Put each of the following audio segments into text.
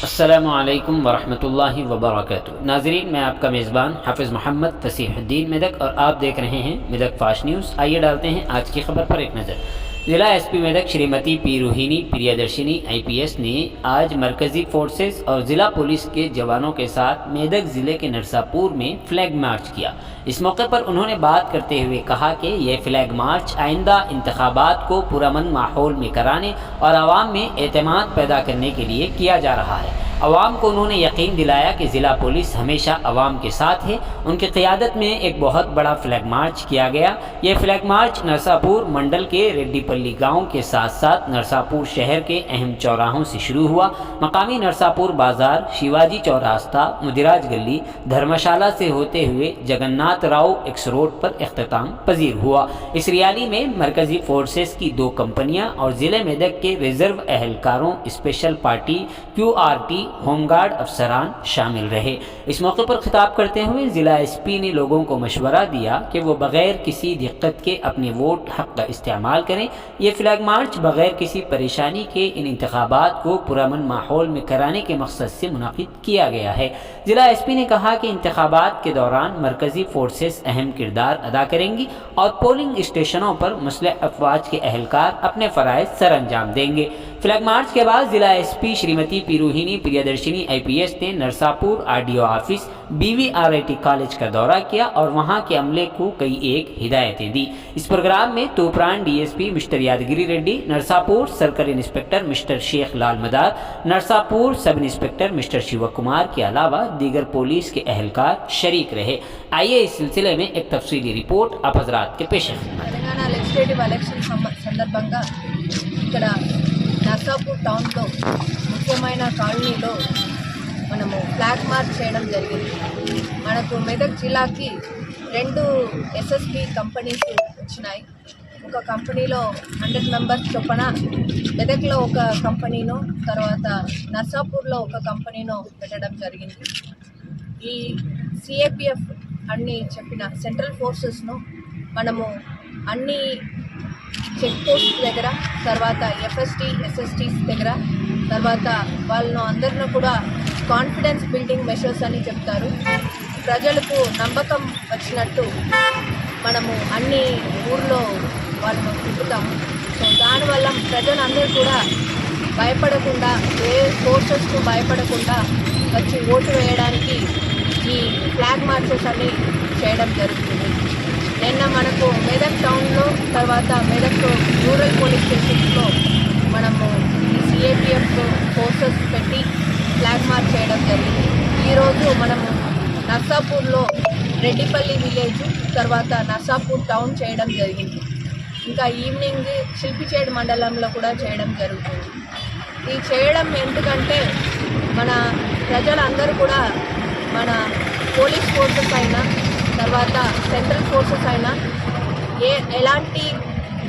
अस्सलामुअलैकुम वरहमतुल्लाहि वबरकातुहू। नाज़रीन, मैं आपका मेज़बान हाफिज़ मोहम्मद फसीहुद्दीन मेदक और आप देख रहे हैं मेदक फास्ट न्यूज़। आइए डालते हैं आज की खबर पर एक नज़र। ज़िला SP Medak Shrimati P Rohini Priyadarshini IPS ने आज मरकज़ी फोर्सेस और ज़िला पुलिस के जवानों के साथ मेदक ज़िले के नरसापुर में फ्लैग मार्च किया। इस मौके पर उन्होंने बात करते हुए कहा कि यह फ्लैग मार्च आइंदा इंतखाबात को पुरअमन माहौल में कराने और आवाम में एतमाद पैदा करने के लिए किया जा रहा है। अवाम को उन्होंने यकीन दिलाया कि ज़िला पुलिस हमेशा अवाम के साथ है। उनकी क़ियादत में एक बहुत बड़ा फ्लैग मार्च किया गया। ये फ्लैग मार्च नरसापुर मंडल के रेड्डीपल्ली गांव के साथ साथ नरसापुर शहर के अहम चौराहों से शुरू हुआ। मकामी नरसापुर बाज़ार, शिवाजी चौरास्ता, मुदिराज गली, धर्मशाला से होते हुए जगन्नाथ राव एक्स रोड पर इख्तिताम पजीर हुआ। इस रैली में मरकज़ी फोर्सेस की 2 कंपनियां और ज़िले मेदक के रिजर्व अहलकारों, स्पेशल पार्टी, QRT, होमगार्ड अफसरान शामिल रहे। इस मौके पर खिताब करते हुए ज़िला SP ने लोगों को मशवरा दिया कि वो बग़ैर किसी दिक्कत के अपने वोट हक़ का इस्तेमाल करें। ये फ्लैग मार्च बग़ैर किसी परेशानी के इन इंतखाबात को पुरअमन माहौल में कराने के मकसद से मुनाकिद किया गया है। ज़िला SP ने कहा कि इंतखाबात के दौरान मरकज़ी फोर्सेस अहम किरदार अदा करेंगी और पोलिंग स्टेशनों पर मुस्लिह अफवाज के अहलकार अपने फ़राइज़ सर अंजाम देंगे। फ्लैग मार्च के बाद ज़िला SP Shrimati P Rohini Priyadarshini IPS ने Narsapur RDO office, BVRIT college का दौरा किया और वहां के अमले को कई एक हिदायतें दी। इस प्रोग्राम में Toopran DSP mister Yadagiri Reddy, Narsapur circle inspector mister Sheikh Lal Madar, Narsapur sub inspector mister Shiv Kumar के अलावा दीगर पुलिस के अहलकार शरीक रहे। आइए इस सिलसिले में एक तफसीली रिपोर्ट आप हजरात के पेश తెలంగాణ లెజిస్లేటివ్ ఎలక్షన్ సందర్భంగా ఇక్కడ నర్సాపూర్ టౌన్లో ముఖ్యమైన కాలనీలో మనము ఫ్లాగ్ మార్చ్ చేయడం జరిగింది. మనకు మెదక్ జిల్లాకి 2 SSB కంపెనీస్ వచ్చినాయి. ఒక కంపెనీలో 100 మెంబర్స్ చొప్పున మెదక్లో ఒక కంపెనీను, తర్వాత నర్సాపూర్లో ఒక కంపెనీను పెట్టడం జరిగింది. ఈ CAPF అన్ని చెప్పిన సెంట్రల్ ఫోర్సెస్ను మనము అన్ని చెక్ పోస్ట్ దగ్గర, తర్వాత FST SSTs దగ్గర, తర్వాత వాళ్ళను అందరిని కూడా కాన్ఫిడెన్స్ బిల్డింగ్ మెషర్స్ అని చెప్తారు. ప్రజలకు నమ్మకం వచ్చినట్టు మనము అన్ని ఊర్లో వాళ్ళను తిప్పుతాము. సో దానివల్ల ప్రజలందరూ కూడా భయపడకుండా, ఏ ఫోర్సెస్కు భయపడకుండా వచ్చి ఓటు వేయడానికి ఈ ఫ్లాగ్ మార్చెస్ అన్ని చేయడం జరుగుతుంది. నిన్న మనకు మెదక్ టౌన్లో, తర్వాత మెదక్ రూరల్ పోలీస్ స్టేషన్స్లో మనము ఈ CAPF ఫోర్సెస్ పెట్టి ఫ్లాగ్ మార్చ్ చేయడం జరిగింది. ఈరోజు మనము నర్సాపూర్లో రెడ్డిపల్లి విలేజ్, తర్వాత నర్సాపూర్ టౌన్ చేయడం జరిగింది. ఇంకా ఈవినింగ్ శిల్పిచేడు మండలంలో కూడా చేయడం జరుగుతుంది. ఇది చేయడం ఎందుకంటే మన ప్రజలందరూ కూడా మన పోలీస్ ఫోర్సెస్ అయినా, తర్వాత సెంట్రల్ ఫోర్సెస్ అయినా ఎలాంటి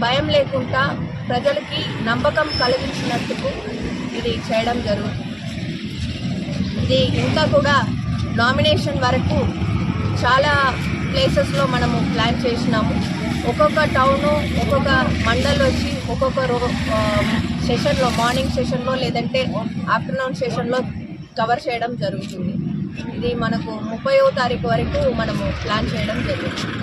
భయం లేకుండా ప్రజలకి నమ్మకం కలిగించినట్టుకు ఇది చేయడం జరుగుతుంది. ఇది ఇంకా కూడా నామినేషన్ వరకు చాలా ప్లేసెస్లో మనము ప్లాన్ చేసినాము. ఒక్కొక్క టౌను, ఒక్కొక్క మండల్ వచ్చి ఒక్కొక్క సెషన్లో, మార్నింగ్ సెషన్లో లేదంటే ఆఫ్టర్నూన్ సెషన్లో కవర్ చేయడం జరుగుతుంది. ఇది మనకు 30వ తారీఖు వరకు మనము ప్లాన్ చేయడం జరుగుతుంది.